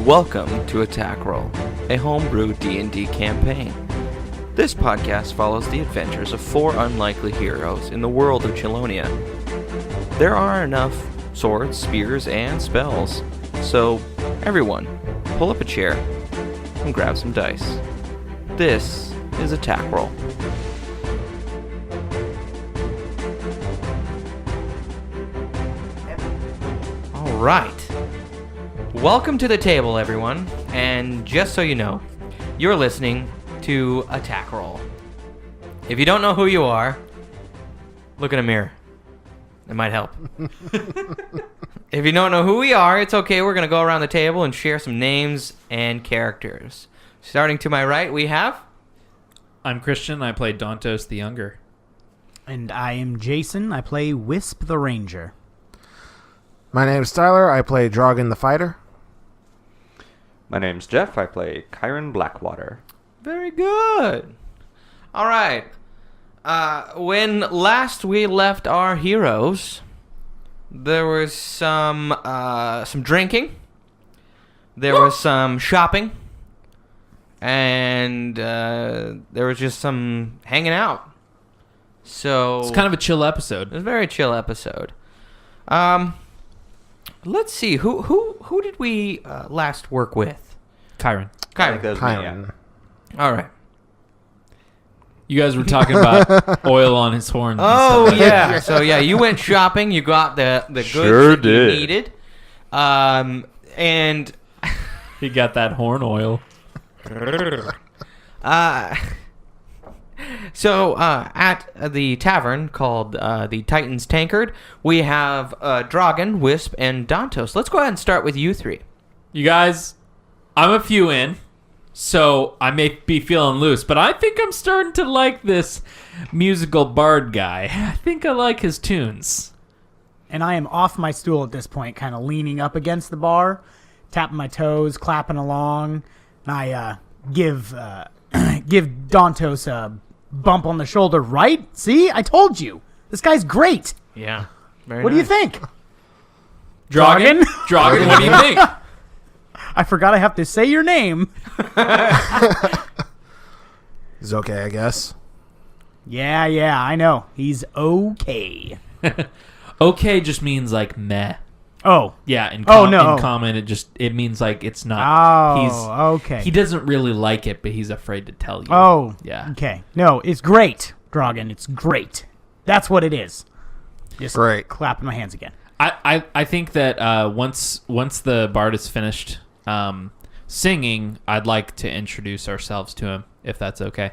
Welcome to Attack Roll, a homebrew D&D campaign. This podcast follows the adventures of 4 unlikely heroes in the world of Chelonia. There are enough swords, spears, and spells, so everyone, pull up a chair and grab some dice. This is Attack Roll. All right. Welcome to the table, everyone, and just so you know, you're listening to Attack Roll. If you don't know who you are, look in a mirror. It might help. If you don't know who we are, it's okay. We're going to go around the table and share some names and characters. Starting to my right, we have... I'm Christian. I play Dantos the Younger. And I am Jason. I play Whisp the Ranger. My name's Tyler. I play Drogan the Fighter. My name's Jeff. I play Kyron Blackwater. Very good. All right. When last we left our heroes, there was some drinking, there was some shopping, and there was just some hanging out. So It's kind of a chill episode. It was a very chill episode. Let's see, who did we last work with? Kyron. I think that was me, Kyron. All right. You guys were talking about oil on his horns. Oh, yeah. So, yeah, you went shopping. You got the goods Sure that did. you needed. And... He got that horn oil. So, at the tavern called the Titans Tankard, we have Drogan, Whisp, and Dantos. Let's go ahead and start with you 3. You guys, I'm a few in, so I may be feeling loose, but I think I'm starting to like this musical bard guy. I think I like his tunes. And I am off my stool at this point, kind of leaning up against the bar, tapping my toes, clapping along. And I give Dantos a bump on the shoulder, right? See? I told you. This guy's great. Yeah. What do you think? Drogan? Drogan, what do you think? I forgot I have to say your name. He's okay, I guess. Yeah, I know. He's okay. Okay just means like meh. Oh. Yeah, in no. common it means like it's not. Oh, okay. He doesn't really like it, but he's afraid to tell you. Oh, yeah. Okay. No, it's great, Drogan. It's great. That's what it is. Just Great. clapping my hands again. I think that once the bard is finished singing, I'd like to introduce ourselves to him, if that's okay.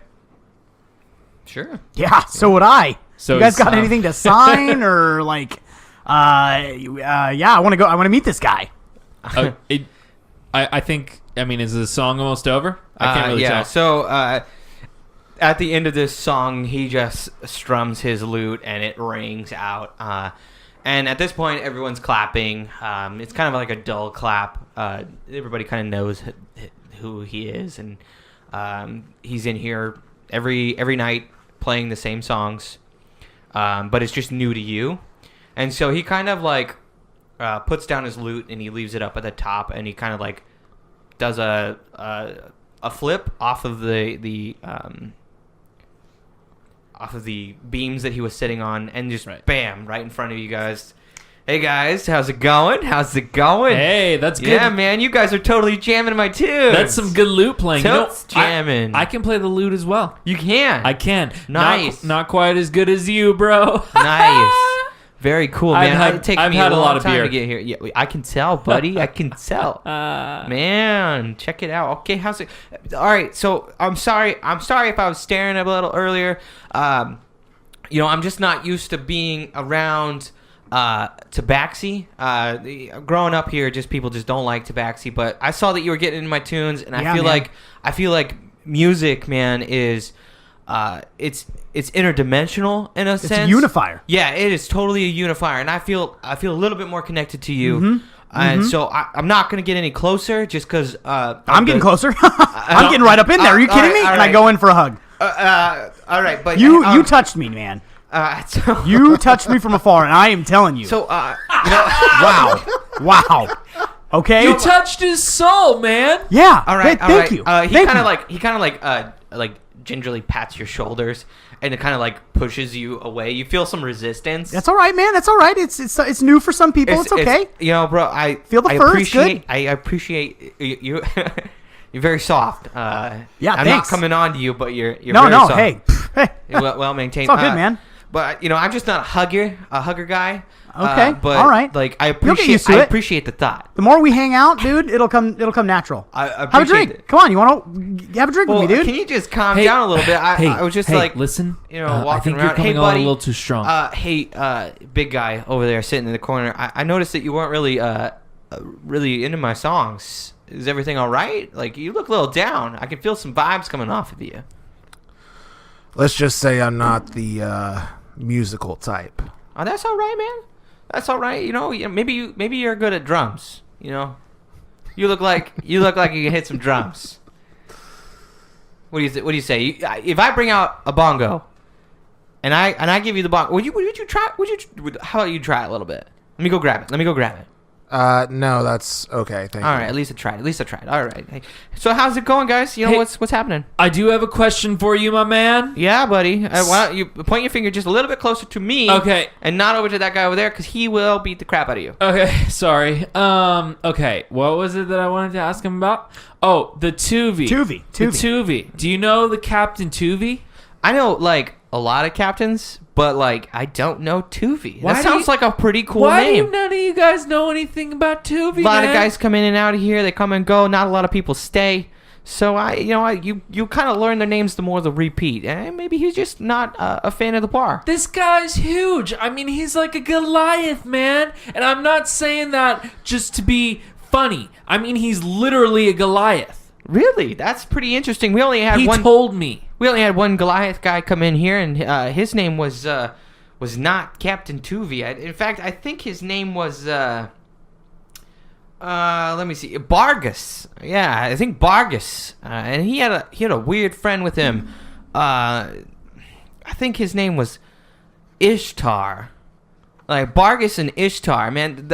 Sure. Yeah, so would I. So you guys it's, got anything to sign or like? Yeah, I want to go. I want to meet this guy. I think. I mean, is the song almost over? I can't really tell. So at the end of this song, he just strums his lute and it rings out. And at this point, everyone's clapping. It's kind of like a dull clap. Everybody kind of knows who he is, and he's in here every night playing the same songs. But it's just new to you. And so he kind of like puts down his lute and he leaves it up at the top, and he kind of like does a flip off of the beams that he was sitting on, and just bam, right in front of you guys. Hey guys, how's it going? Hey, that's good. Yeah, man, you guys are totally jamming my tunes. That's some good lute playing. Totes jamming. I can play the lute as well. You can. I can. Nice. Not quite as good as you, bro. Nice. Very cool, man. I've It'd take me had a a lot long of time beer. to get here. Yeah, I can tell, buddy. I can tell. Man, check it out. Okay, how's it? All right, so I'm sorry if I was staring a little earlier. I'm just not used to being around Tabaxi. Growing up here, people just don't like Tabaxi. But I saw that you were getting into my tunes, and I feel like music, man, is it's interdimensional in a sense. It's a unifier. Yeah, it is totally a unifier, and I feel a little bit more connected to you. And so I'm not going to get any closer just because... I'm getting closer. I'm getting right up in there. Are you kidding me? And I go in for a hug. All right, but... You touched me, man. You touched me from afar, and I am telling you. So, wow. Okay. You touched his soul, man. Yeah. All right, Thank you. He kind of like gingerly pats your shoulders and it kind of like pushes you away. You feel some resistance. That's all right, man. That's all right. It's new for some people. It's okay. Bro, I Feel the fur, it's good. I appreciate you. You're very soft. Yeah, I'm thanks. not coming on to you, but you're No, very no. soft. Hey. well maintained. It's all good, man. But I'm just not a hugger guy. Okay, but all right. Like I You'll get used to appreciate, I it. appreciate the thought. The more we hang out, dude, it'll come natural. I Have a appreciate drink. it. Come on, you want to have a drink Well, with me, dude? can you just calm down a little bit? I was just like, listen. walking I think around. you're coming Hey, on buddy, a little too strong. Big guy over there sitting in the corner. I noticed that you weren't really into my songs. Is everything all right? Like, you look a little down. I can feel some vibes coming off of you. Let's just say I'm not the musical type. Oh, that's all right, man. That's all right. Maybe you're good at drums. You look like you can hit some drums. What do you say? If I bring out a bongo, and I give you the bongo, would you try? How about you try it a little bit? Let me go grab it. No, that's okay. Thank you. All right, at least I tried. All right. Hey, so how's it going, guys? Hey. What's happening? I do have a question for you, my man. Yeah, buddy. Why don't you point your finger just a little bit closer to me? Okay. And not over to that guy over there, because he will beat the crap out of you. Okay, sorry. Okay, what was it that I wanted to ask him about? Oh, the Tuvi. Tuvi. The Tuvi. Do you know the Captain Tuvi? I know, like, a lot of captains, but, like, I don't know Tuvi. Why That do sounds you- like a pretty cool Why name. do none of you guys know anything about Tuvi, A lot of man? guys come in and out of here. They come and go. Not a lot of people stay. So you kind of learn their names the more they repeat. And maybe he's just not a fan of the bar. This guy's huge. I mean, he's like a Goliath, man. And I'm not saying that just to be funny. I mean, he's literally a Goliath. Really, that's pretty interesting. We only had He one. told me. We only had one Goliath guy come in here, and his name was not Captain Tuvi. In fact, I think his name was let me see, Bargus. Yeah, I think Bargus. And he had a weird friend with him. I think his name was Ishtar. Like Bargus and Ishtar, man.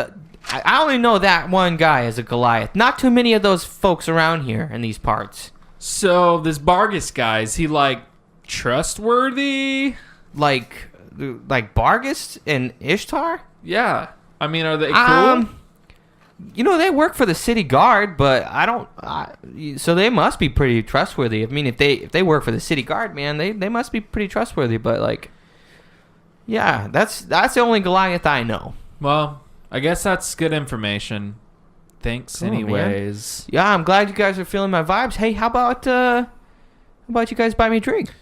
I only know that one guy as a Goliath. Not too many of those folks around here in these parts. So this Bargus guy, is he like trustworthy? Like Bargus and Ishtar? Yeah. I mean, are they cool? They work for the city guard, but so they must be pretty trustworthy. I mean, if they work for the city guard, man, they must be pretty trustworthy. But like, yeah, that's the only Goliath I know. Well, I guess that's good information. Thanks, Cool, anyways. Yeah, I'm glad you guys are feeling my vibes. Hey, how about you guys buy me a drink?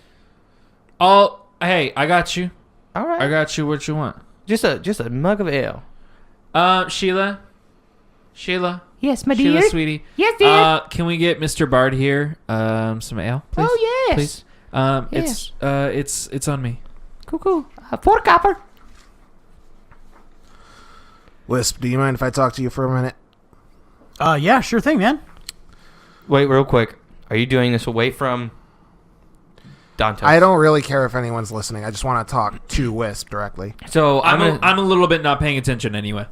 Oh, hey, I got you. All right, I got you what you want. just a mug of ale. Sheila. Yes, my Sheila, sweetie. Yes, dear. Can we get Mr. Bard here? Some ale, please. Oh yes. Please. It's on me. Cool. 4 copper. Wisp, do you mind if I talk to you for a minute? Yeah, sure thing, man. Wait, real quick. Are you doing this away from Dantos? I don't really care if anyone's listening. I just want to talk to Wisp directly. So I'm a little bit not paying attention anyway.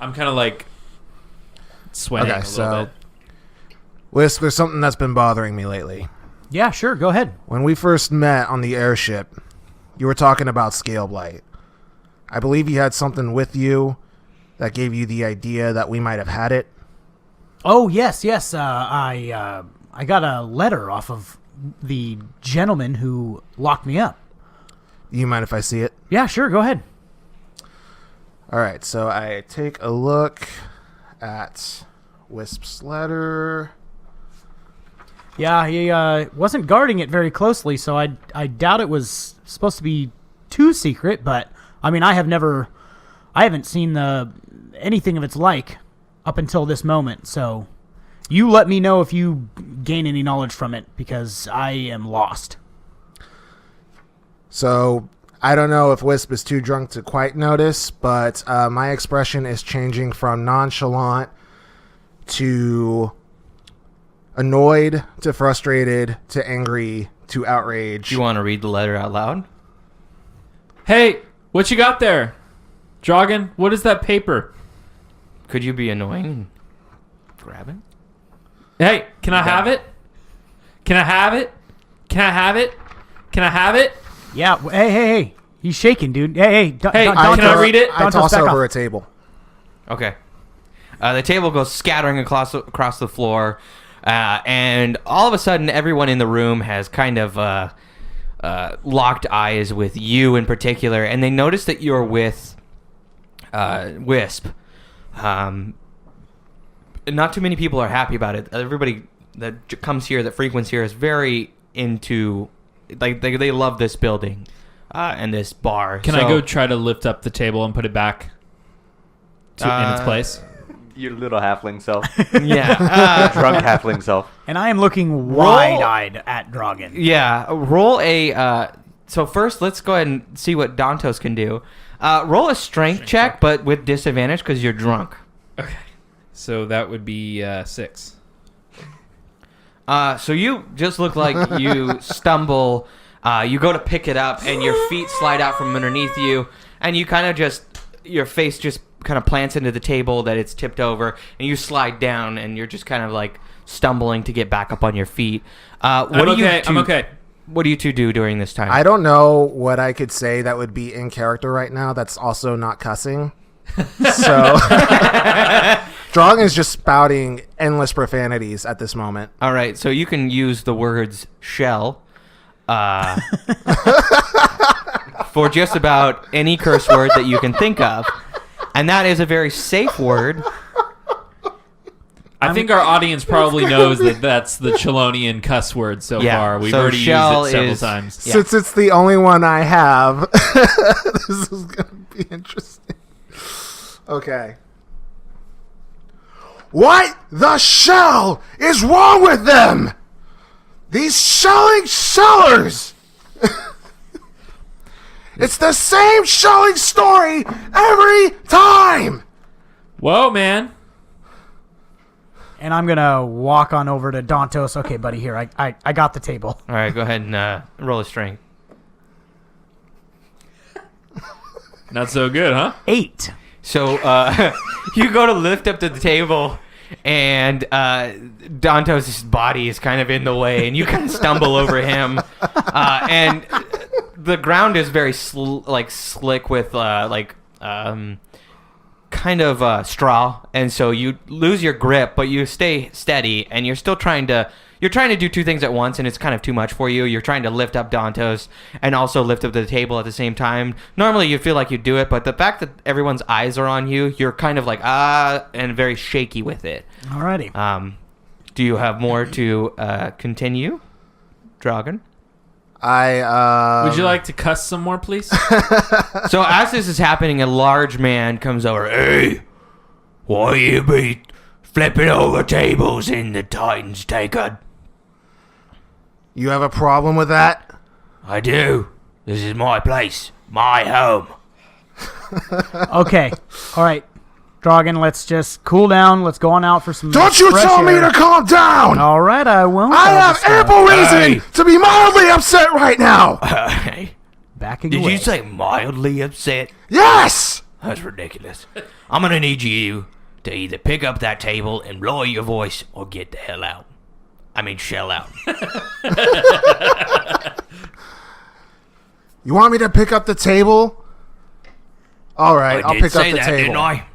I'm kind of like sweating a little bit. Wisp, there's something that's been bothering me lately. Yeah, sure. Go ahead. When we first met on the airship, you were talking about scale blight. I believe you had something with you that gave you the idea that we might have had it. Oh, yes. I got a letter off of the gentleman who locked me up. Do you mind if I see it? Yeah, sure. Go ahead. All right, so I take a look at Wisp's letter. Yeah, he wasn't guarding it very closely, so I doubt it was supposed to be too secret. But I mean, I haven't seen anything of its like up until this moment. So you let me know if you gain any knowledge from it, because I am lost. So I don't know if Wisp is too drunk to quite notice, but my expression is changing from nonchalant to annoyed to frustrated to angry to outrage. Do you want to read the letter out loud? Hey, what you got there? Drogan, what is that paper? Could you be annoying and grab it? Hey, can I have it? Can I have it? Can I have it? Can I have it? Yeah. Hey. He's shaking, dude. Hey. Can I read it? I toss over a table. Okay. The table goes scattering across the floor, and all of a sudden, everyone in the room has kind of locked eyes with you in particular, and they notice that you're with Whisp. Not too many people are happy about it. Everybody that comes here, that frequents here, is very into, like, they love this building and this bar. Can I go try to lift up the table and put it back in its place? Your little halfling self. Yeah. Drunk halfling self. And I am looking wide-eyed at Drogan. Yeah. Roll a... so first, let's go ahead and see what Dantos can do. Roll a strength check, but with disadvantage because you're drunk. Okay. So that would be 6. So you just look like you stumble. You go to pick it up, and your feet slide out from underneath you, and you kind of just... Your face just kind of plants into the table that it's tipped over, and you slide down, and you're just kind of like stumbling to get back up on your feet. I'm okay. What do you two do during this time? I don't know what I could say that would be in character right now that's also not cussing. So Drogan is just spouting endless profanities at this moment. All right, so you can use the words shell for just about any curse word that you can think of. And that is a very safe word. I think our audience probably knows that that's the Chelonian cuss word so far. We've already used it several times. Yeah. Since it's the only one I have, this is going to be interesting. Okay. What the shell is wrong with them? These shelling shellers! It's the same shelling story every time! Whoa, man. And I'm going to walk on over to Dantos. Okay, buddy, here. I got the table. All right, go ahead and roll a strength. Not so good, huh? 8. So you go to lift up to the table, and Dantos' body is kind of in the way, and you kind of stumble over him. And the ground is very slick with kind of straw, and so you lose your grip, but you stay steady, and you're still trying to do two things at once, and it's kind of too much for you. You're trying to lift up Dantos and also lift up the table at the same time. Normally you feel like you do it, but the fact that everyone's eyes are on you, you're kind of like and very shaky with it. Alrighty. Do you have more to continue, Drogan? Would you like to cuss some more, please? So as this is happening, a large man comes over. Hey, why you be flipping over tables in the Titans Tankard? You have a problem with that? I do. This is my place, my home. Okay. All right. Drogan, let's just cool down. Let's go on out for some Don't you fresh tell me air. to calm down! All right, I won't. I I'll have just, ample reason to be mildly upset right now! backing Did away. you say mildly upset? Yes! That's ridiculous. I'm gonna need you to either pick up that table and lower your voice or get the hell out. I mean, shell out. You want me to pick up the table? All right, I'll pick up the table. Didn't I?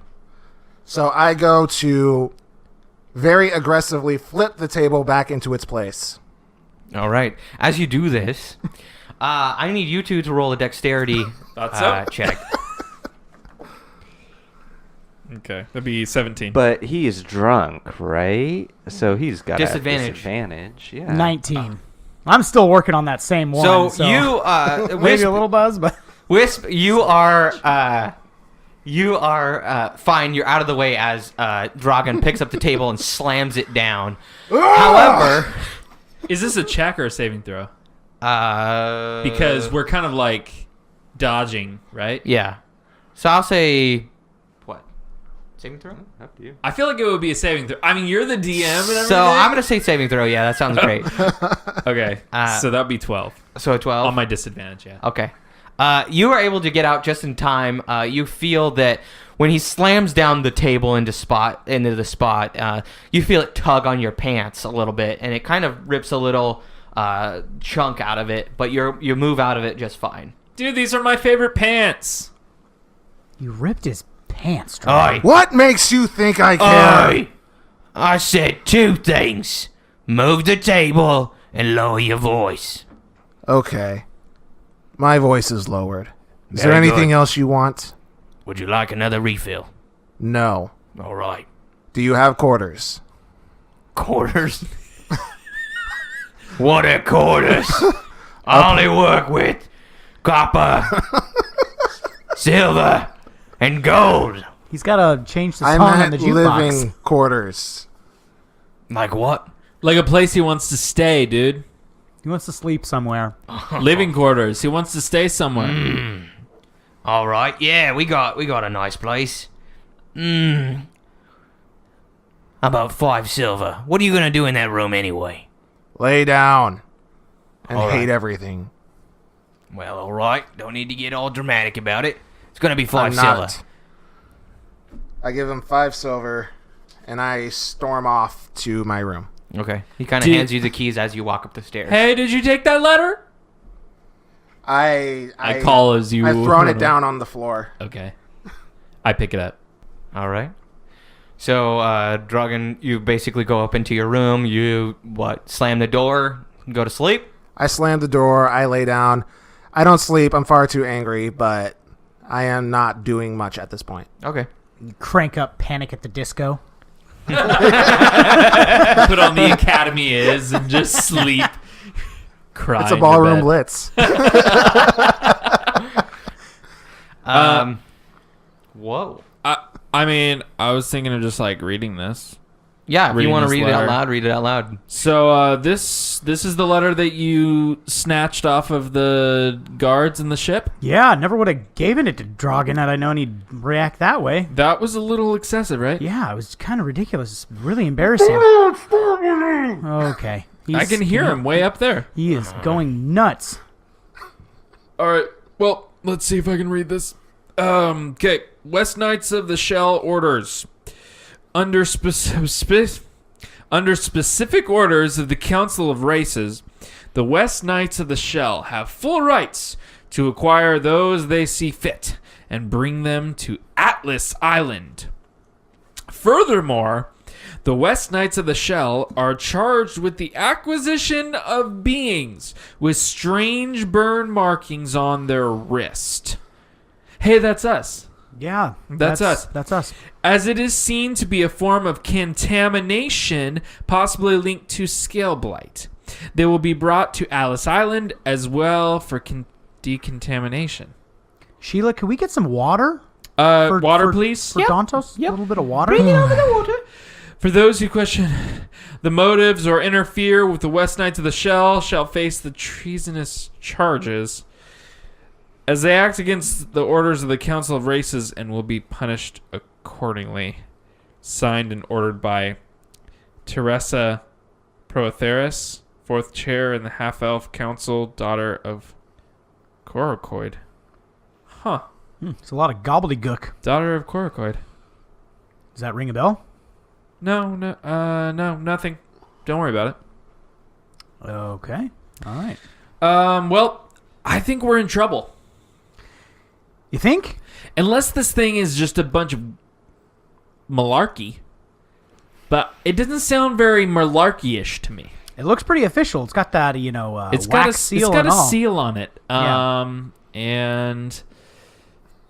So I go to very aggressively flip the table back into its place. All right. As you do this, I need you two to roll a dexterity check. Okay, that'd be 17. But he is drunk, right? So he's got Disadvantage. a disadvantage. Yeah. 19. I'm still working on that same one. So you, maybe Wisp, a little buzz, but Wisp, you are fine. You're out of the way as Drogan picks up the table and slams it down. However, Is this a check or a saving throw? Because we're kind of like dodging, right? yeah. So I'll say what? Saving throw? Up to you. I feel like it would be a saving throw. I mean, you're the DM and everything. So I'm gonna say saving throw. Yeah, that sounds great. Okay, so that'd be 12 So a 12 on my disadvantage. Yeah. Okay. You are able to get out just in time. You feel that when he slams down the table into the spot, you feel it tug on your pants a little bit, and it kind of rips a little chunk out of it, but you move out of it just fine. Dude, these are my favorite pants. You ripped his pants, Drogan. What makes you think I care? I said two things. Move the table and lower your voice. Okay. My voice is lowered. Is there Very anything good. else you want? Would you like another refill? No. All right. Do you have quarters? Quarters? What are quarters? I only work with copper, silver, and gold. He's got to change the I'm song on at the jukebox. living quarters. Like what? Like a place he wants to stay, dude. He wants to sleep somewhere. Living quarters. He wants to stay somewhere. All right. Yeah, we got a nice place. About 5 silver. What are you gonna do in that room anyway? Lay down. And All right. hate everything. Well, all right. Don't need to get all dramatic about it. It's gonna be 5 I'm silver. not. I give him 5 silver, and I storm off to my room. Okay. He kind of Dude. hands you the keys as you walk up the stairs. Hey, did you take that letter? I call as you. I've thrown it down on the floor. Okay. I pick it up. All right. So, Drogan, you basically go up into your room. You, slam the door, go to sleep? I slam the door. I lay down. I don't sleep. I'm far too angry, but I am not doing much at this point. Okay. Crank up Panic at the Disco. Put on the Academy is and just sleep. Cry. It's a in ballroom your bed. blitz. Whoa. I mean, I was thinking of just like reading this. Yeah, if you Reading want to this read it out letter. loud, read it out loud. So this is the letter that you snatched off of the guards in the ship. Yeah, I never would have given it to Drogan had I known he'd react that way. That was a little excessive, right? Yeah, it was kind of ridiculous. It's really embarrassing. Okay. I can hear him way up there. He is going nuts. All right. Well, let's see if I can read this. Okay. West Knights of the Shell orders. Under specific orders of the Council of Races, the West Knights of the Shell have full rights to acquire those they see fit and bring them to Atlas Island. Furthermore, the West Knights of the Shell are charged with the acquisition of beings with strange burn markings on their wrist. Hey, that's us. Yeah. That's us. That's us. As it is seen to be a form of contamination, possibly linked to scale blight. They will be brought to Alice Island as well for decontamination. Sheila, can we get some water? Water, please. For Dantos? A little bit of water? Bring it over the water. For those who question the motives or interfere with the West Knights of the Shell shall face the treasonous charges as they act against the orders of the Council of Races and will be punished accordingly. Signed and ordered by Teresa Protheris, 4th chair in the Half-Elf Council, daughter of Corocoid. Huh. It's a lot of gobbledygook. Daughter of Corocoid. Does that ring a bell? No, nothing. Don't worry about it. Okay. All right. Well, I think we're in trouble. You think? Unless this thing is just a bunch of malarkey. But it doesn't sound very malarkey-ish to me. It looks pretty official. It's got that, It's got wax seal it's got and a all. seal on it. Yeah. And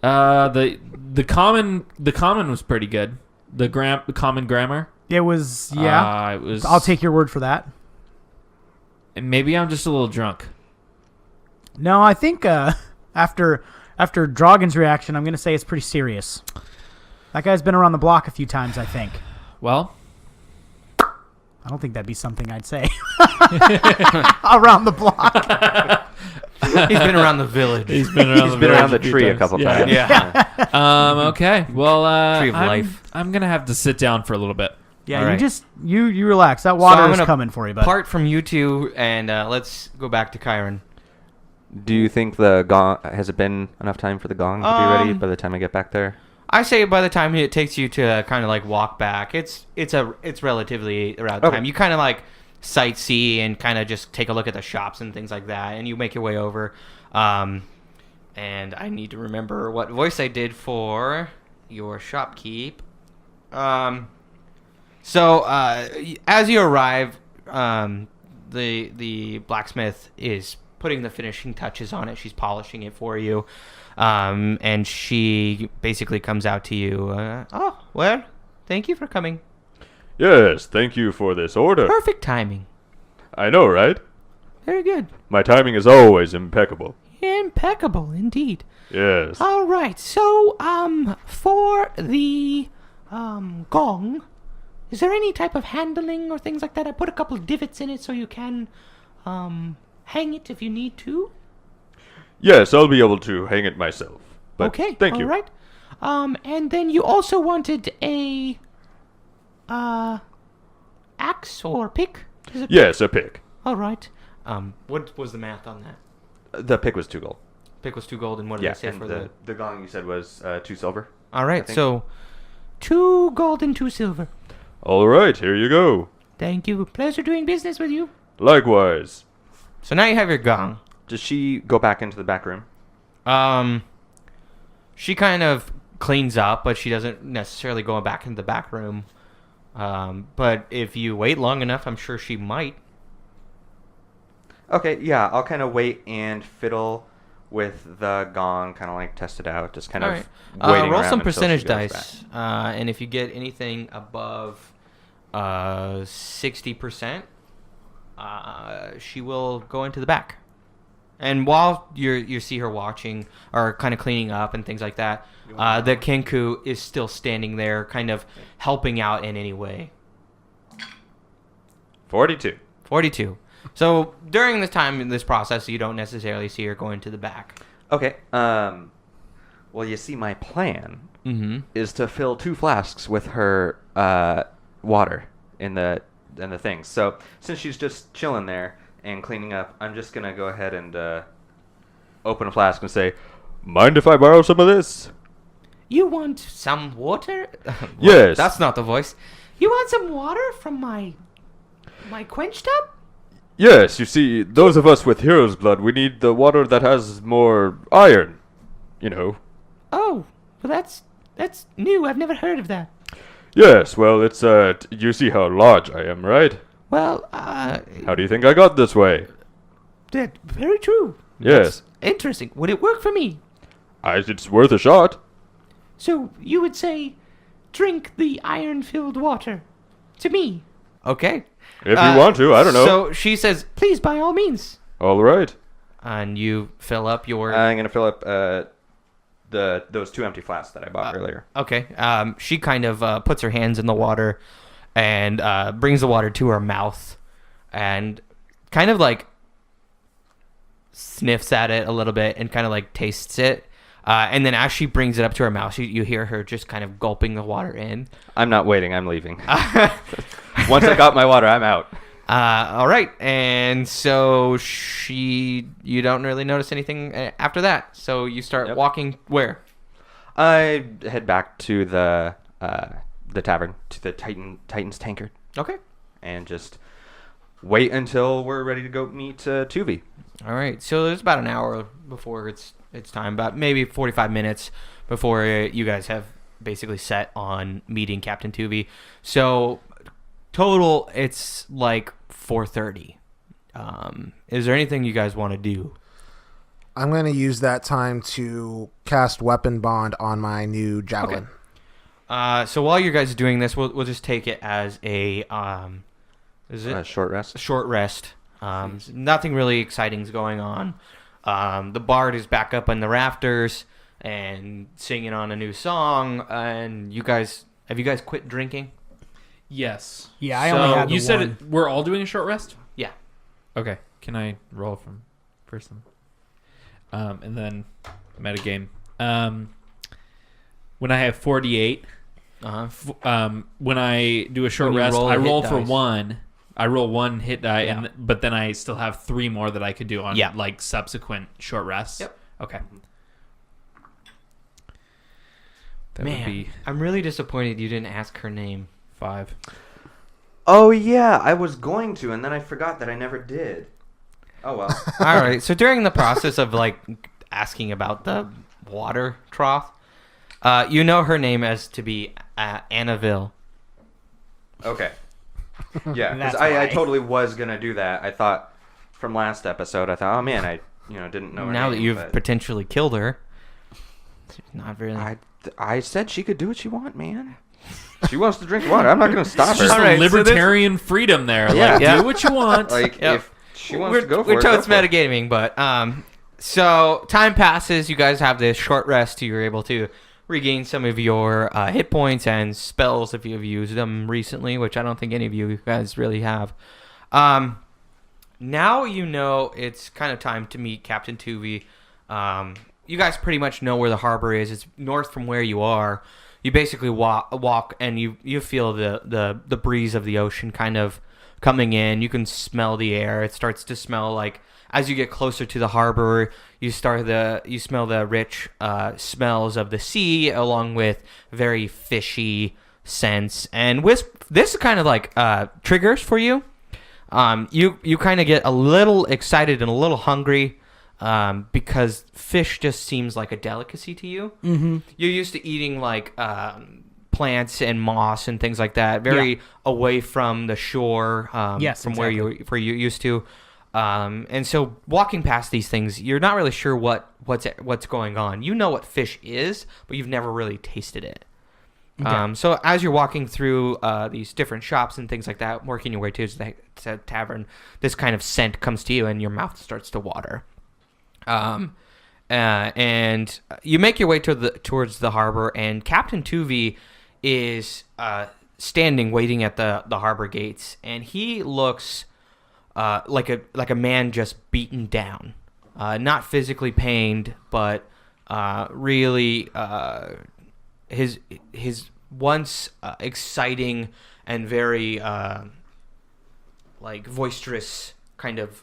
the common was pretty good. The common grammar. It was, yeah. It was. I'll take your word for that. Maybe I'm just a little drunk. No, I think after Drogan's reaction, I'm going to say it's pretty serious. That guy's been around the block a few times, I think. Well, I don't think that'd be something I'd say. Around the block. He's been around the village. he's been around He's been around the tree a couple times. Yeah. Okay. Well, Tree of life. I'm gonna have to sit down for a little bit. Yeah, All you right. just you relax. That water I'm is gonna coming for you, bud. Part from you two, and let's go back to Kyron. Do you think the gong has it been enough time for the gong to be ready by the time I get back there? I say by the time it takes you to kind of like walk back, it's relatively around time. You kind of like sightsee and kind of just take a look at the shops and things like that, and you make your way over. And I need to remember what voice I did for your shopkeep. So as you arrive, the blacksmith is putting the finishing touches on it. She's polishing it for you. And she basically comes out to you. Oh, well, thank you for coming. Yes, thank you for this order. Perfect timing. I know, right? Very good. My timing is always impeccable. Impeccable, indeed. Yes. All right, so, for the, gong, is there any type of handling or things like that? I put a couple of divots in it so you can, hang it if you need to. Yes, I'll be able to hang it myself. But Okay, thank you. all right. And then you also wanted a, axe or pick? Is it Yes, a pick. All right. What was the math on that? The pick was 2 gold. Pick was 2 gold, and what did Yeah, I say and for the gong you said was 2 silver. All right, think. so 2 gold and 2 silver. All right, here you go. Thank you. Pleasure doing business with you. Likewise. So now you have your gong. Does she go back into the back room? She kind of cleans up, but she doesn't necessarily go back into the back room. But if you wait long enough, I'm sure she might. Okay, yeah, I'll kind of wait and fiddle with the gong, kind of like test it out, just kind All of right. waiting Roll around some until she percentage goes dice, and if you get anything above 60%, she will go into the back. And while you see her watching or kind of cleaning up and things like that, the Kenku is still standing there, kind of helping out in any way. 42. 42. So during this time in this process, you don't necessarily see her going to the back. Okay. Well, you see, my plan is to fill 2 flasks with her water in the things. So since she's just chilling there and cleaning up, I'm just gonna go ahead and open a flask and say, Mind if I borrow some of this? You want some water? Yes. That's not the voice. You want some water from my quench tub? Yes, you see, those of us with hero's blood, we need the water that has more iron. You know. Oh, well that's new. I've never heard of that. Yes, well, it's, you see how large I am, right? Well, How do you think I got this way? that very true. Yes. Interesting. Would it work for me? It's worth a shot. So you would say, drink the iron-filled water to me. Okay. If you want to, I don't know. So she says, please, by all means. All right. And you fill up your... I'm gonna fill up those 2 empty flasks that I bought earlier. Okay. She kind of puts her hands in the water and brings the water to her mouth and kind of like sniffs at it a little bit and kind of like tastes it. And then as she brings it up to her mouth, you hear her just kind of gulping the water in. I'm not waiting. I'm leaving. Once I got my water, I'm out. All right. And so you don't really notice anything after that. So you start walking where? I head back to the tavern, to the Titans Tankard, Okay. and just wait until we're ready to go meet Tuvi. All right. So there's about an hour before it's time, about maybe 45 minutes before you guys have basically set on meeting Captain Tuvi. So total, it's like 4:30. Is there anything you guys want to do? I'm going to use that time to cast Weapon Bond on my new javelin. Okay. So while you guys are doing this, we'll just take it as a Short rest. short rest. Nothing really exciting is going on. The bard is back up on the rafters and singing on a new song. And have you guys quit drinking? Yes. Yeah, I only had the you said one. we're all doing a short rest? Yeah. Okay. Can I roll from first then? And then metagame. When I have 48, when I do a short When you rest, roll I a hit roll for dice. 1, I roll 1 hit die, Yeah. but then I still have 3 more that I could do on Yeah. like subsequent short rests. Yep. Okay. That would Man, be I'm really disappointed you didn't ask her name. 5. Oh yeah, I was going to, and then I forgot that I never did. Oh well. All right. So during the process of like asking about the water trough, you know her name as to be Annaville. Okay. Yeah, because That's I why. totally was gonna do that. I thought from last episode, I thought, oh man, I didn't know her Now name, that you've but potentially killed her, she's not really. I said she could do what she want, man. She wants to drink water. I'm not gonna stop It's her. just All right, so libertarian freedom there. Yeah. Like, Yeah. do what you want. Like Yep. if she wants to go for we're it, totes go for it. metagaming, but so time passes. You guys have this short rest. You're able to regain some of your hit points and spells if you've used them recently, which I don't think any of you guys really have. Now you know it's kind of time to meet Captain Tuvey. You guys pretty much know where the harbor is. It's north from where you are. You basically walk and you feel the breeze of the ocean kind of coming in. You can smell the air. It starts to smell like, as you get closer to the harbor, you smell the rich smells of the sea, along with very fishy scents. And Wisp, this is kind of like triggers for you. You kind of get a little excited and a little hungry because fish just seems like a delicacy to you. Mm-hmm. You're used to eating like plants and moss and things like that, very away from the shore, Yes, from exactly. where you're used to. And so walking past these things, you're not really sure what's going on. You know what fish is, but you've never really tasted it. Okay. So as you're walking through these different shops and things like that, working your way to the tavern, this kind of scent comes to you and your mouth starts to water. And you make your way towards the harbor, and Captain Tuvey is standing waiting at the harbor gates, and he looks like a man just beaten down, not physically pained, but really his once exciting and very like boisterous kind of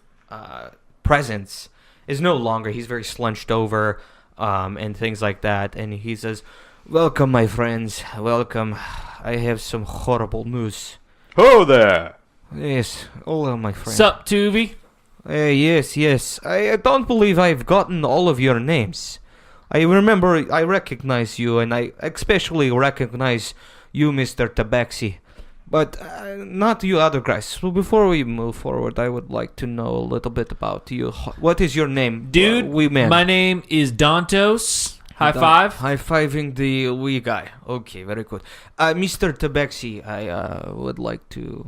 presence is no longer. He's very slunched over and things like that, and he says, "Welcome, my friends. Welcome. I have some horrible news." Ho there! Yes, hello, my friend. Sup, Tuvey? Yes. I don't believe I've gotten all of your names. I recognize you, and I especially recognize you, Mr. Tabaxi. But not you other guys. So before we move forward, I would like to know a little bit about you. What is your name? Dude, wee man. my name is Dantos. High five. High-fiving the wee guy. Okay, very good. Mr. Tabaxi, I would like to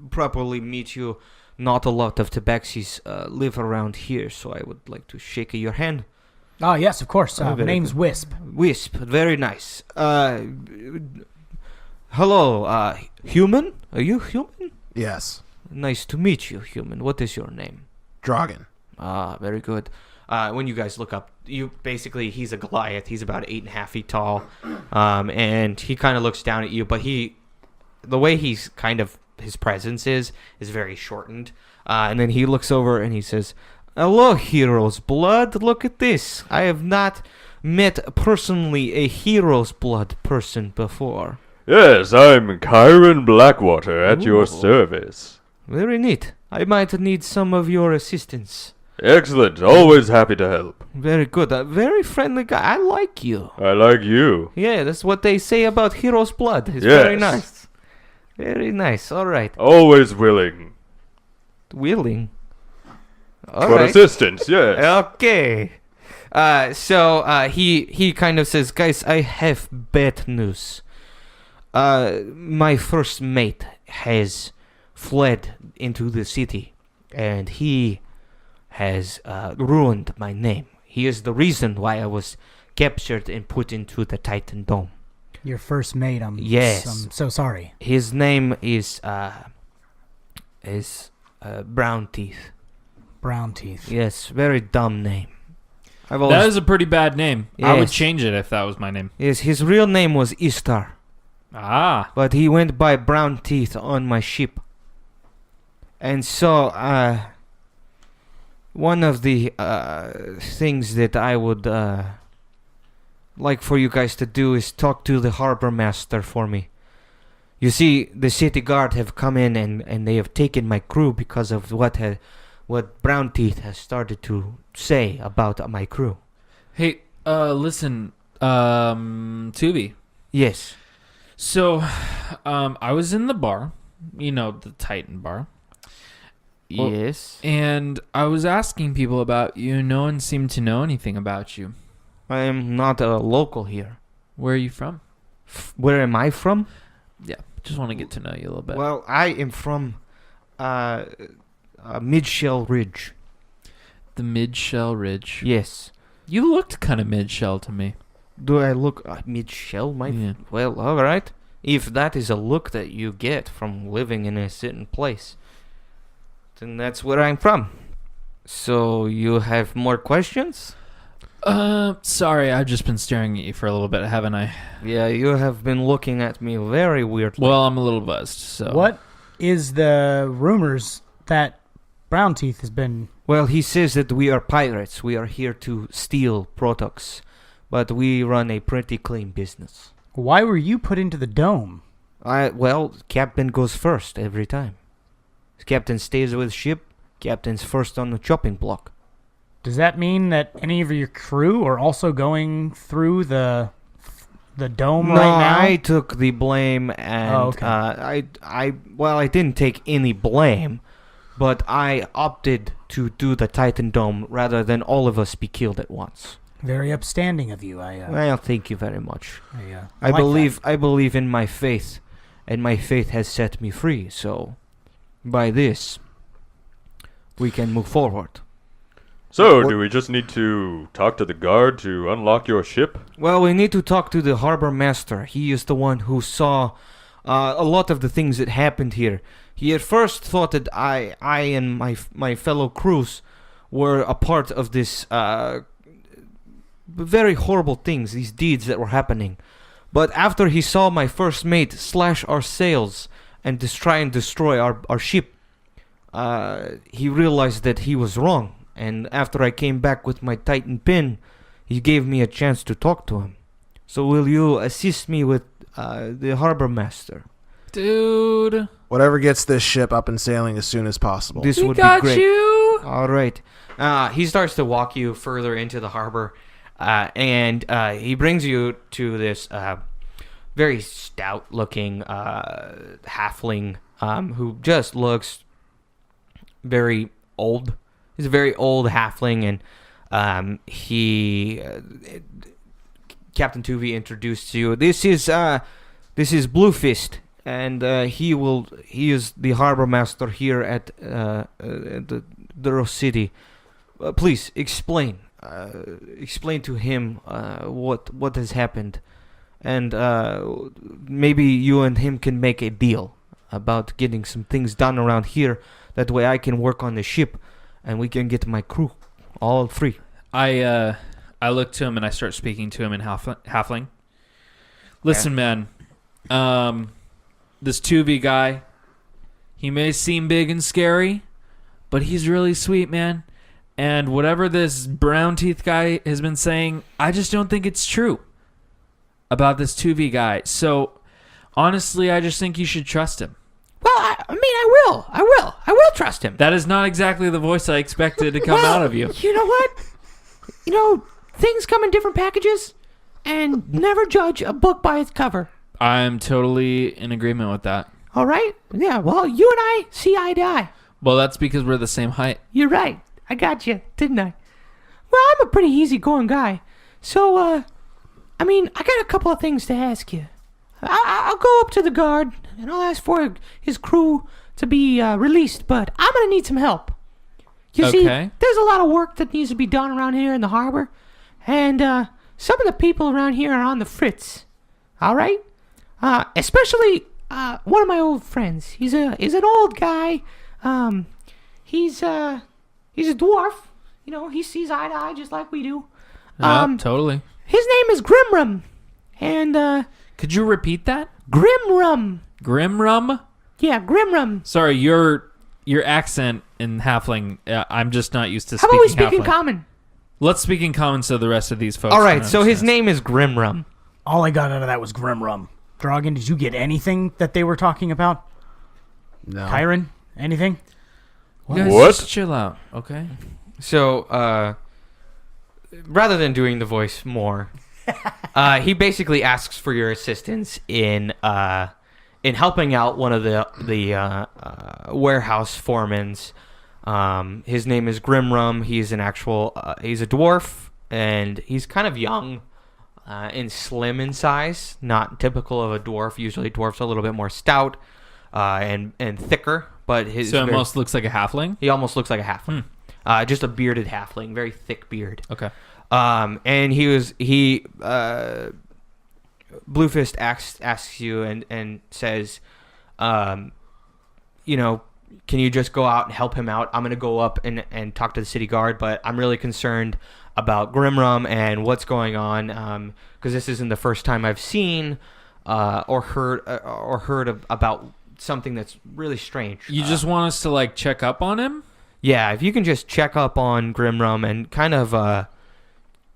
properly meet you. Not a lot of Tabaxis live around here, so I would like to shake your hand. Oh, yes, of course. Oh, My very name's good. Wisp. Wisp, very nice. Hello, human? Are you human? Yes. Nice to meet you, human. What is your name? Drogan. Very good. When you guys look up, he's a Goliath. He's about 8.5 feet tall, and he kind of looks down at you. But the way his presence is very shortened. And then he looks over and he says, "Hello, hero's blood. Look at this. I have not met personally a hero's blood person before. Yes, I'm Kyron Blackwater at your Ooh. service. Very neat. I might need some of your assistance." Excellent, always happy to help. Very good. A very friendly guy. I like you. I like you. Yeah, that's what they say about hero's blood. It's Yes. very nice. Very nice. All right. Always willing. Willing. All For right. assistance, yes. Okay. So he kind of says, "Guys, I have bad news. My first mate has fled into the city, and he has ruined my name. He is the reason why I was captured and put into the Titan Dome. Your first mate. Yes. I'm so sorry. His name is Brown Teeth. Brown Teeth. Yes, very dumb name. I've That always is a pretty bad name. I would Yes. change it if that was my name. yes. His real name was Istar, Ah. but he went by Brown Teeth on my ship. And so, one of the things that I would like for you guys to do is talk to the harbor master for me. You see, the city guard have come in and they have taken my crew because of what Brown Teeth has started to say about my crew. Hey, listen, Tubi. Yes. So, I was in the bar, the Titan bar. Yes. And I was asking people about you. No one seemed to know anything about you. I am not a local here. Where are you from? Where am I from? Yeah, just want to get to know you a little bit. Well, I am from Mid-Shell Ridge. The Mid-Shell Ridge. Yes. You looked kind of mid-shell to me. Do I look mid-shell? Yeah. Well, all right. If that is a look that you get from living in a certain place, then that's where I'm from. So you have more questions? Sorry, I've just been staring at you for a little bit, haven't I? Yeah, you have been looking at me very weirdly. Well, I'm a little buzzed, so... What is the rumors that Brown Teeth has been... Well, he says that we are pirates. We are here to steal products. But we run a pretty clean business. Why were you put into the dome? Well, captain goes first every time. Captain stays with ship. Captain's first on the chopping block. Does that mean that any of your crew are also going through the dome right now? No, I took the blame, and okay. I didn't take any blame, but I opted to do the Titan Dome rather than all of us be killed at once. Very upstanding of you. Well, thank you very much. I like I believe in my faith, and my faith has set me free. So, by this, we can move forward. So, do we just need to talk to the guard to unlock your ship? Well, we need to talk to the harbor master. He is the one who saw a lot of the things that happened here. He at first thought that I and my fellow crews were a part of this very horrible things, these deeds that were happening. But after he saw my first mate slash our sails and try and destroy our ship, he realized that he was wrong. And after I came back with my Titan pin, he gave me a chance to talk to him. So will you assist me with the harbor master? Dude. Whatever gets this ship up and sailing as soon as possible. This would be great. You. All right. He starts to walk you further into the harbor, and he brings you to this very stout-looking halfling who just looks very old. He's a very old halfling, and Captain Tuvi introduced you. This is Bluefist, and he is the harbor master here at the Rose City. Please explain to him what has happened, and maybe you and him can make a deal about getting some things done around here. That way, I can work on the ship, and we can get my crew all free. I look to him and I start speaking to him in halfling. Listen, man. This 2V guy, he may seem big and scary, but he's really sweet, man. And whatever this brown teeth guy has been saying, I just don't think it's true about this 2V guy. So, honestly, I just think you should trust him. Well, I will trust him. That is not exactly the voice I expected to come out of you. You know what? Things come in different packages, and never judge a book by its cover. I'm totally in agreement with that. All right? Yeah, well, you and I see eye to eye. Well, that's because we're the same height. You're right. I got you, didn't I? Well, I'm a pretty easygoing guy. So, I got a couple of things to ask you. I'll go up to the guard, and I'll ask for his crew to be released, but I'm going to need some help. You see, there's a lot of work that needs to be done around here in the harbor, and some of the people around here are on the fritz. All right? Especially one of my old friends. He's an old guy. He's a dwarf. He sees eye to eye just like we do. Totally. His name is Grimrum, and could you repeat that? Grimrum. Grimrum? Yeah, Grimrum. Sorry, you're your accent in Halfling, I'm just not used to How speaking about we speak in Halfling. common? Let's speak in common so the rest of these folks All right, can so his understand. name is Grimrum. All I got out of that was Grimrum. Drogan, did you get anything that they were talking about? No. Kyron, anything? You guys What? just chill out, okay? So, rather than doing the voice more, he basically asks for your assistance in helping out one of the warehouse foremans. His name is Grimrum. He's an actual he's a dwarf, and he's kind of young and slim in size, not typical of a dwarf. Usually dwarfs are a little bit more stout and thicker, but So it almost looks like a halfling? he almost looks like a halfling. Just a bearded halfling, very thick beard. Okay. And Bluefist asks you and says, can you just go out and help him out? I'm going to go up and talk to the city guard, but I'm really concerned about Grimrum and what's going on, because this isn't the first time I've seen or heard about something that's really strange. You just want us to, like, check up on him? Yeah, if you can just check up on Grimrum and kind of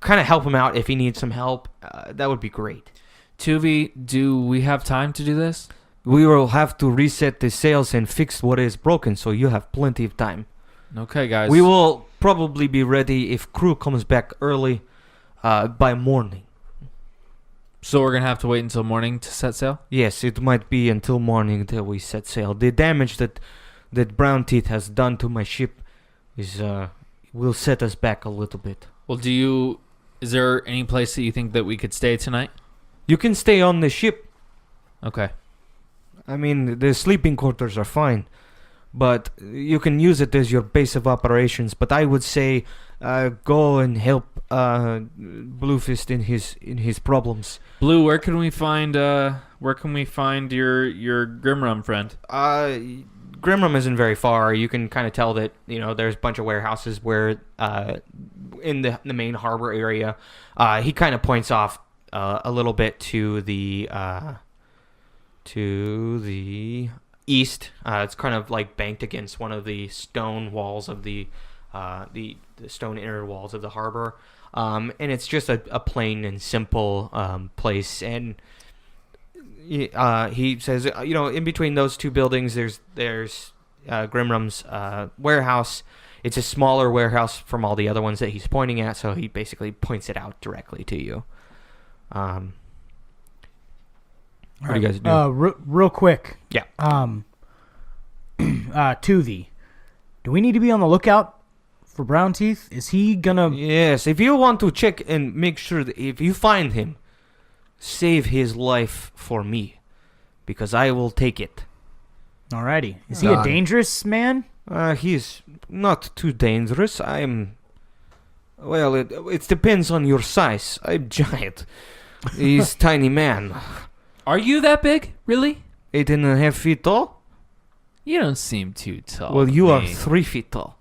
help him out if he needs some help, that would be great. Tuvi, do we have time to do this? We will have to reset the sails and fix what is broken, so you have plenty of time. Okay, guys. We will probably be ready if crew comes back early by morning. So we're going to have to wait until morning to set sail? Yes, it might be until morning that we set sail. The damage that Brown Teeth has done to my ship will set us back a little bit. Well, is there any place that you think that we could stay tonight? You can stay on the ship. Okay. I mean, the sleeping quarters are fine, but you can use it as your base of operations. But I would say go and help Bluefist in his problems. Blue, where can we find your Grimrum friend? Grimrum isn't very far. You can kind of tell that there's a bunch of warehouses where in the main harbor area. He kind of points off a little bit to the east. It's kind of like banked against one of the stone walls of the stone inner walls of the harbor, and it's just a plain and simple place. And he says, in between those two buildings, there's Grimrum's warehouse. It's a smaller warehouse from all the other ones that he's pointing at, so he basically points it out directly to you. What do you guys do? Real quick. Yeah. Tuvi, do we need to be on the lookout for Brown Teeth? Is he gonna? Yes, if you want to check and make sure that if you find him, save his life for me, because I will take it. Alrighty. Is he a Done. dangerous man? He's not too dangerous. Well, it depends on your size. I'm giant. He's tiny man. Are you that big? Really? 8.5 feet tall? You don't seem too tall. Well, to you are me. 3 feet tall.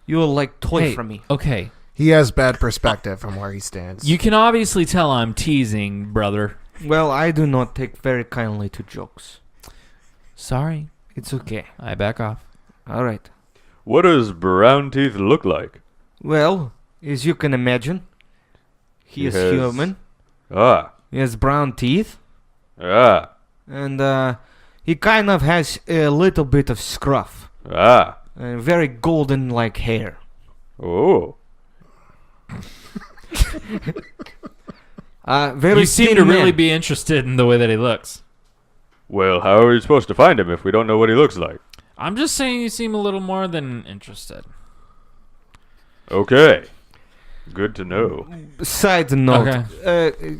You are like toy Hey, from me. Okay. He has bad perspective from where he stands. You can obviously tell I'm teasing, brother. Well, I do not take very kindly to jokes. Sorry. It's okay. I back off. All right. What does Brown Teeth look like? Well, as you can imagine, he is has- human. Ah. He has brown teeth. Ah. And he kind of has a little bit of scruff. Ah. And very golden-like hair. Oh. Very You seem thin to really man. be interested in the way that he looks. Well, how are we supposed to find him if we don't know what he looks like? I'm just saying you seem a little more than interested. Okay. Good to know. Side note. Okay.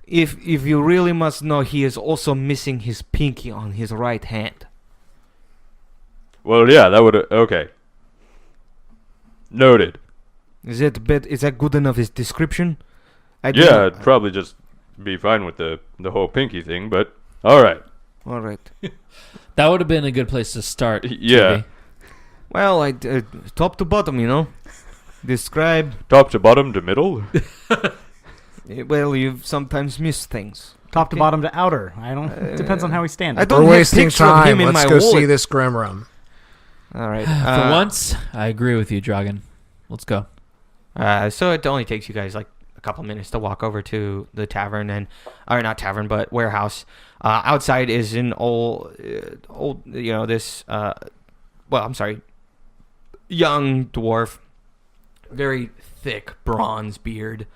If you really must know, he is also missing his pinky on his right hand. Well, yeah, that would... Okay. Noted. Is that good enough as description? Yeah, I'd probably just be fine with the whole pinky thing, but... Alright. All right. That would have been a good place to start. Yeah. Toby. Well, top to bottom, Describe. Top to bottom to middle? Well, you've sometimes missed things. Top to Okay. bottom to outer. I don't. It depends on how we stand. I it. don't We're have wasting picture of time. him in Let's my go see wallet. this Grimrum. All right. For once, I agree with you, Drogan. Let's go. So it only takes you guys like a couple minutes to walk over to the tavern or not tavern, but warehouse. Outside is an old, this, young dwarf, very thick bronze beard,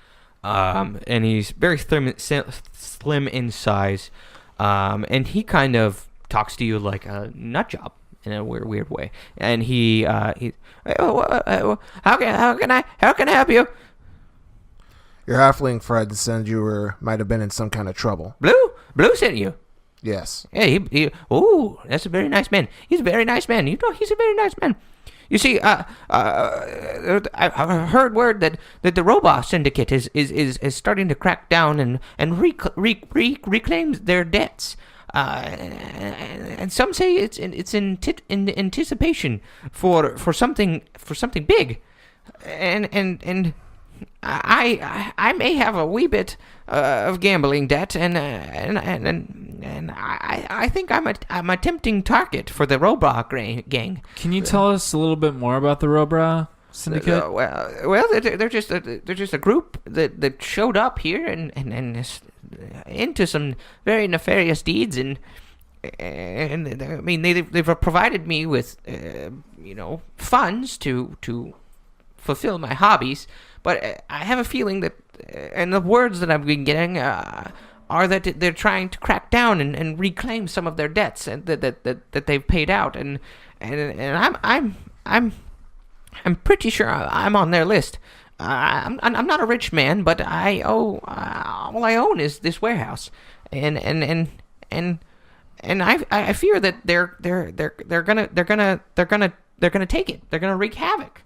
and he's very slim in size, and he kind of talks to you like a nut job in a weird way, and he how can I help you? Your halfling friend said you might have been in some kind of trouble. Blue sent you. Yes. Yeah, that's a very nice man. He's a very nice man. He's a very nice man. You see, I've heard word that the robot syndicate is starting to crack down and reclaim their debts. And some say it's in anticipation for something big, and I may have a wee bit of gambling debt, and I think I'm a tempting target for the Robra gang. Can you tell us a little bit more about the Robra syndicate? They're just a group that showed up here and is into some very nefarious deeds, and I mean they've provided me with funds to fulfill my hobbies. But I have a feeling that, and the words that I've been getting are that they're trying to crack down and reclaim some of their debts and that they've paid out, and I'm pretty sure I'm on their list. I'm not a rich man, but I owe all I own is this warehouse, and I fear that they're gonna take it. They're gonna wreak havoc.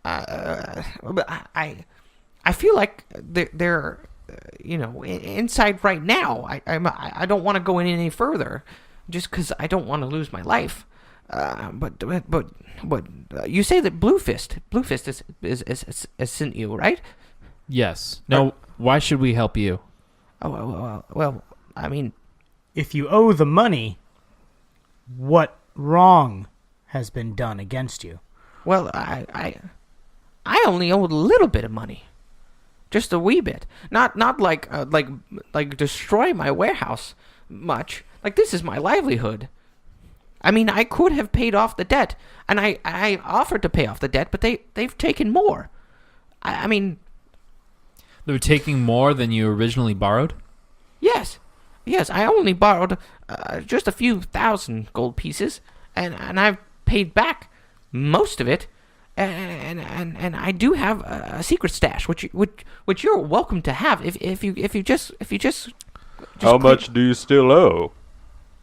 I feel like they're inside right now. I don't want to go in any further, just because I don't want to lose my life. But you say that Blue Fist is sent you, right? Yes. No. Why should we help you? Well, I mean, If you owe the money, what wrong has been done against you? well, I only owe a little bit of money, just a wee bit. Not like destroy my warehouse much. Like, this is my livelihood. I mean, I could have paid off the debt, and I offered to pay off the debt, but they've taken more. I mean, They're taking more than you originally borrowed? yes, I only borrowed just a few thousand gold pieces, and I've paid back most of it, and I do have a secret stash, which you're welcome to have if you just How much do you still owe?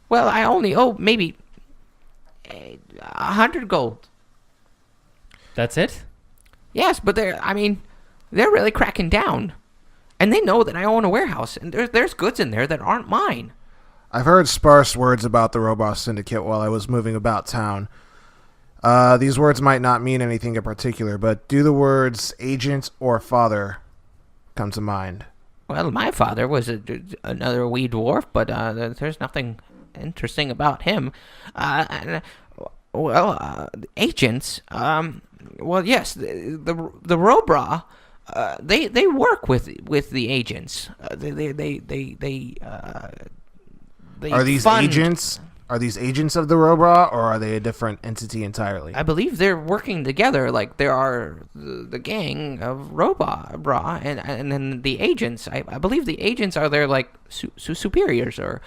Well, I only owe maybe 100 gold. That's it? Yes, but they're really cracking down, and they know that I own a warehouse, and there's goods in there that aren't mine. I've heard sparse words about the Robot Syndicate while I was moving about town. These words might not mean anything in particular, but do the words agent or father come to mind? Well, my father was another wee dwarf, but there's nothing interesting about him. Agents. Well, yes, the Robra. They work with the agents. They Are these fund, agents? Are these agents of the Robra, or are they a different entity entirely? I believe they're working together. Like, there are the gang of Robra, and then the agents. I believe the agents are their like superiors, or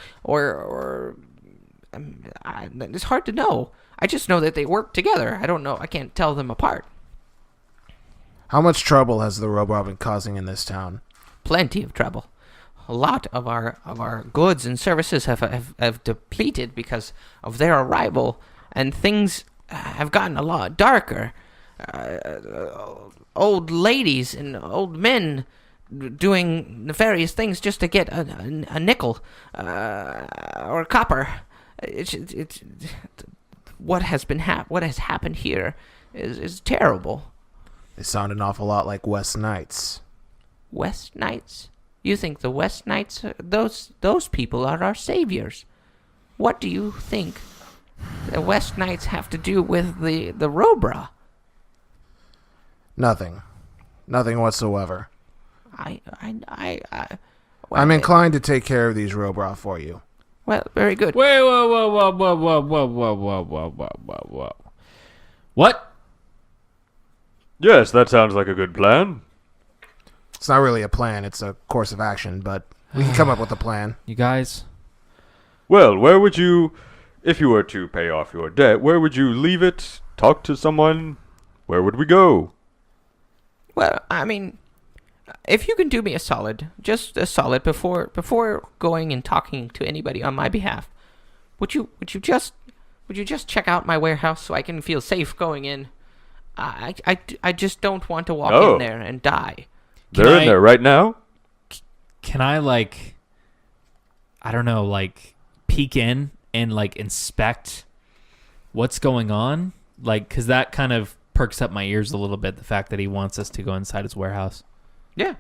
it's hard to know. I just know that they work together. I don't know. I can't tell them apart. How much trouble has the Robra been causing in this town? Plenty of trouble. A lot of our goods and services have depleted because of their arrival, and things have gotten a lot darker. Old ladies and old men doing nefarious things just to get a nickel or copper. It's what has happened here is terrible. They sound an awful lot like West Knights. West Knights? You think the West Knights, those people are our saviors? What do you think the West Knights have to do with the Robra? Nothing. Nothing whatsoever. Well, I'm inclined to take care of these Robra for you. Well, very good. Wait, whoa. What? Yes, that sounds like a good plan. It's not really a plan, it's a course of action, but we can come up with a plan. You guys? Well, where would you, if you were to pay off your debt, where would you leave it? Talk to someone? Where would we go? Well, I mean, if you can do me a solid, just a solid before going and talking to anybody on my behalf, would you just check out my warehouse so I can feel safe going in? I just don't want to walk in there and die. They're in there right now? Can I, like, I don't know, like, peek in and, like, inspect what's going on? Like, because that kind of perks up my ears a little bit, the fact that he wants us to go inside his warehouse. Yeah.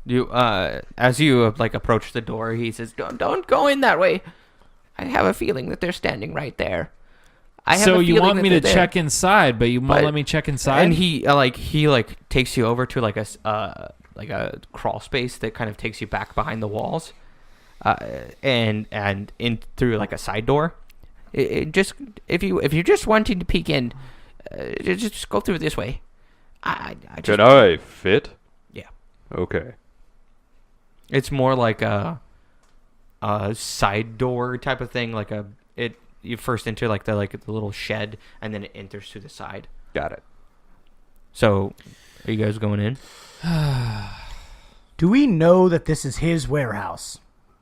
You, as you, like, approach the door, he says, don't go in that way. I have a feeling that they're standing right there. So you want me to check inside, but you won't let me check inside? And he takes you over to like a crawl space that kind of takes you back behind the walls, and in through like a side door. Just if you're just wanting to peek in, just go through this way. Can I fit? Yeah. Okay. It's more like a side door type of thing, You first enter like the little shed, and then it enters through the side. Got it. So, are you guys going in? Do we know that this is his warehouse?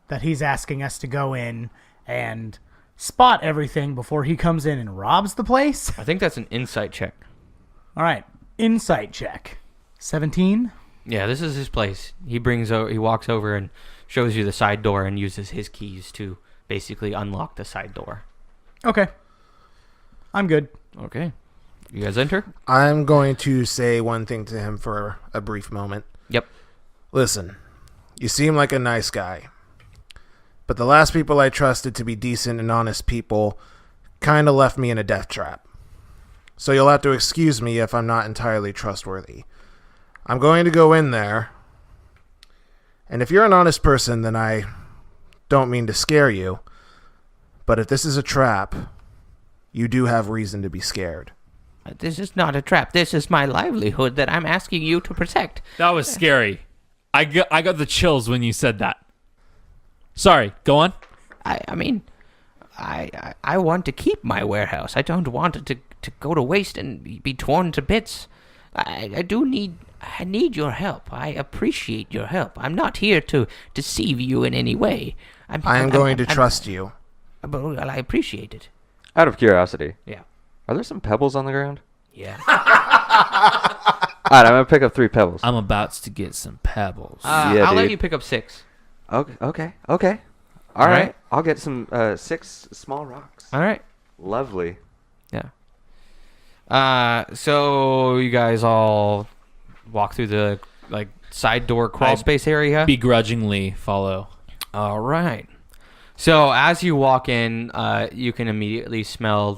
That he's asking us to go in and spot everything before he comes in and robs the place? I think that's an insight check. All right, insight check. 17? Yeah, this is his place. He walks over and shows you the side door and uses his keys to basically unlock the side door. Okay. I'm good. Okay. You guys enter? I'm going to say one thing to him for a brief moment. Yep. Listen, you seem like a nice guy, but the last people I trusted to be decent and honest people kind of left me in a death trap. So you'll have to excuse me if I'm not entirely trustworthy. I'm going to go in there, and if you're an honest person, then I don't mean to scare you, but if this is a trap, you do have reason to be scared. This is not a trap. This is my livelihood that I'm asking you to protect. That was scary. I got the chills when you said that. Sorry, go on. I mean, I want to keep my warehouse. I don't want it to go to waste and be torn to bits. I need your help. I appreciate your help. I'm not here to deceive you in any way. I am going to trust you. But I appreciate it. Out of curiosity, Yeah. are there some pebbles on the ground? Yeah. All right, I'm gonna pick up 3 pebbles. I'm about to get some pebbles. Yeah, I'll let dude. you pick up 6. Okay. All right. right. I'll get some 6 small rocks. All right. Lovely. Yeah. So you guys all walk through the side door crawl space area. Begrudgingly follow. All right. So as you walk in, you can immediately smell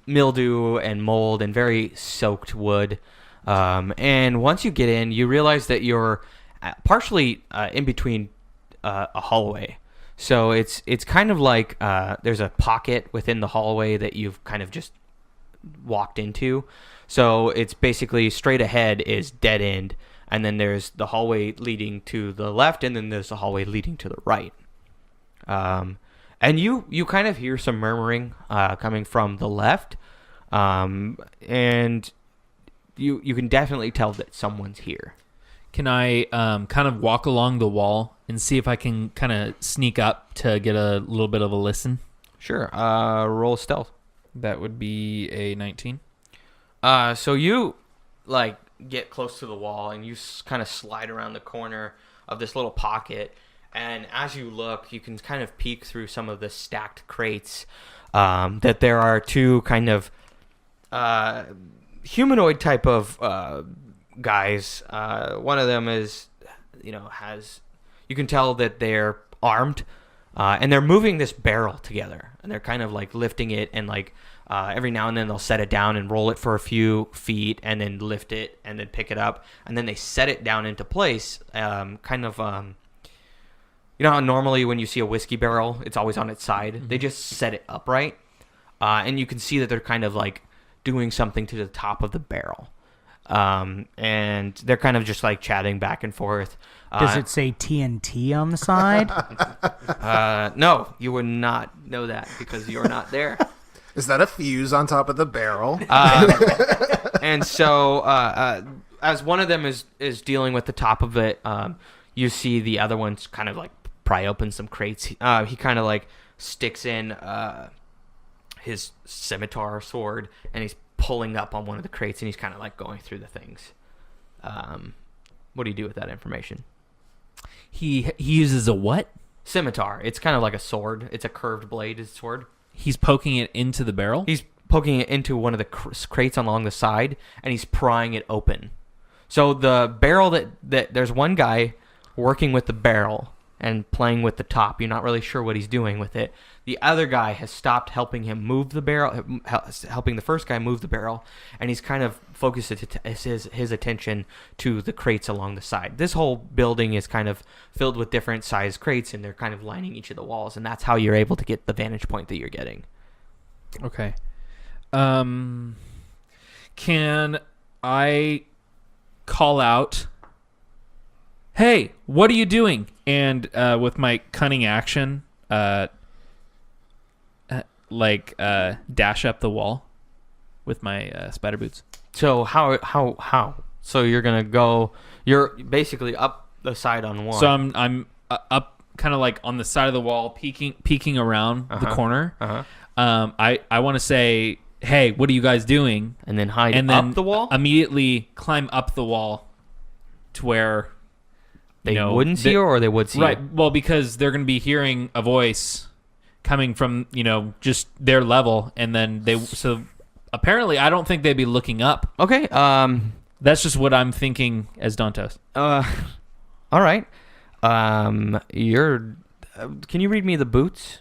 mildew and mold and very soaked wood. And once you get in, you realize that you're partially in between a hallway. So it's kind of like there's a pocket within the hallway that you've kind of just walked into. So it's basically straight ahead is dead end, and then there's the hallway leading to the left, and then there's the hallway leading to the right. And you kind of hear some murmuring coming from the left, and you can definitely tell that someone's here. Can I kind of walk along the wall and see if I can kind of sneak up to get a little bit of a listen? Sure. Roll stealth. That would be a 19. So you get close to the wall and you kind of slide around the corner of this little pocket. And as you look, you can kind of peek through some of the stacked crates that there are 2 kind of humanoid type of guys. One of them is, you can tell that they're armed. and they're moving this barrel together, and they're kind of like lifting it, and like every now and then they'll set it down and roll it for a few feet, and then lift it, and then pick it up, and then they set it down into place, kind of. You know how normally when you see a whiskey barrel, it's always on its side? Mm-hmm. They just set it upright, and you can see that they're kind of like doing something to the top of the barrel. And they're kind of just like chatting back and forth. Does it say TNT on the side? No, you would not know that because you're not there. Is that a fuse on top of the barrel? And so as one of them is dealing with the top of it, you see the other one's kind of like pry open some crates. He kind of like sticks in his scimitar sword, and he's pulling up on one of the crates, and he's kind of like going through the things. What do you do with that information? He uses a what? Scimitar. It's kind of like a sword. It's a curved bladed sword. He's poking it into the barrel? He's poking it into one of the crates along the side, and he's prying it open. So the barrel that there's one guy working with the barrel and playing with the top. You're not really sure what he's doing with it. The other guy has stopped helping him move the barrel, helping the first guy move the barrel, and he's kind of focused his attention to the crates along the side. This whole building is kind of filled with different size crates, and they're kind of lining each of the walls, and that's how you're able to get the vantage point that you're getting. Okay. Can I call out, "Hey, what are you doing?" And with my cunning action, dash up the wall with my spider boots. So how? So you're gonna go? You're basically up the side on one. So I'm up, kind of like on the side of the wall, peeking around the corner. I want to say, "Hey, what are you guys doing?" And then hide and then up the wall. Immediately climb up the wall to where they wouldn't see you, or they would see right. you? Well, because they're going to be hearing a voice coming from just their level, and then so apparently I don't think they'd be looking up. Okay. That's just what I'm thinking as Dantos. All right. Can you read me the boots?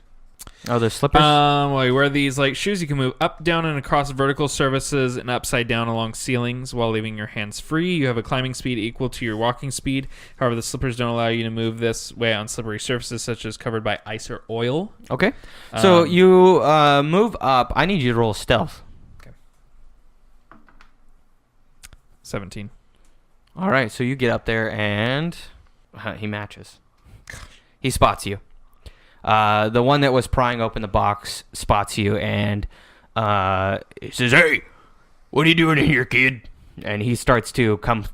Oh, the slippers? Well, you wear these like shoes. You can move up, down, and across vertical surfaces and upside down along ceilings while leaving your hands free. You have a climbing speed equal to your walking speed. However, the slippers don't allow you to move this way on slippery surfaces such as covered by ice or oil. Okay. So you move up. I need you to roll stealth. Okay. 17. All right. So you get up there, and he matches. He spots you. The one that was prying open the box spots you, and he says, "Hey, what are you doing in here, kid?" And he starts to come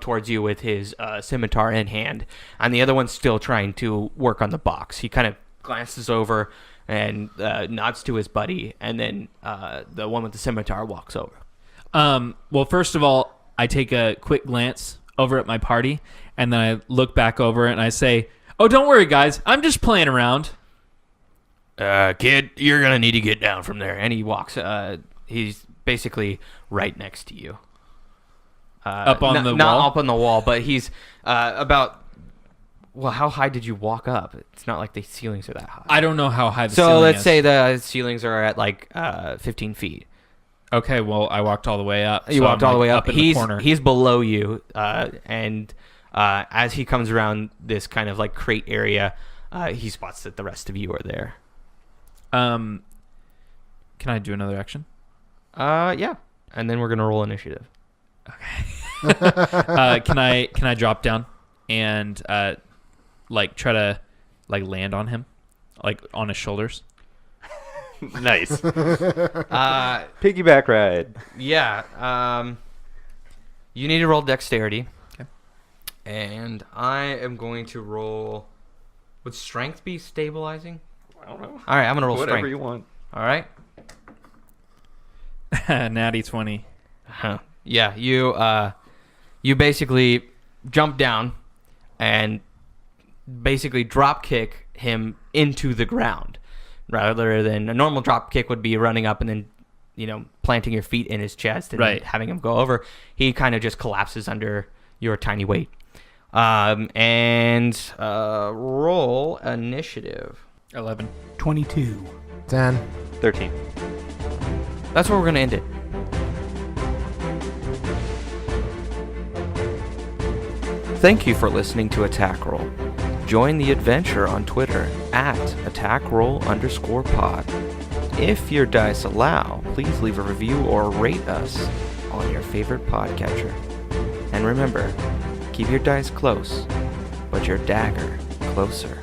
towards you with his scimitar in hand, and the other one's still trying to work on the box. He kind of glances over and nods to his buddy, and then the one with the scimitar walks over. Well, first of all, I take a quick glance over at my party, and then I look back over it, and I say, "Oh, don't worry, guys. I'm just playing around." Kid, you're going to need to get down from there. And he walks. He's basically right next to you. Up on the wall? Not up on the wall, but he's about... Well, how high did you walk up? It's not like the ceilings are that high. I don't know how high the ceiling is. So let's say the ceilings are at like 15 feet. Okay, well, I walked all the way up. You walked all the way up. In the corner. He's below you, and as he comes around this kind of like crate area, he spots that the rest of you are there. Can I do another action? Yeah, and then we're gonna roll initiative. Okay. Can I drop down and try to land on him, like on his shoulders? Nice. Piggyback ride. Yeah. You need to roll dexterity. Okay. And I am going to roll. Would strength be stabilizing? I don't know. All right, I'm gonna roll Whatever strength. you want. All right. Natty 20. Yeah. You basically jump down and basically drop kick him into the ground, rather than a normal drop kick would be running up and then planting your feet in his chest and having him go over. He kind of just collapses under your tiny weight. And roll initiative. 11. 22. 10. 13. That's where we're going to end it. Thank you for listening to Attack Roll. Join the adventure on Twitter at attackroll_pod. If your dice allow, please leave a review or rate us on your favorite podcatcher. And remember, keep your dice close, but your dagger closer.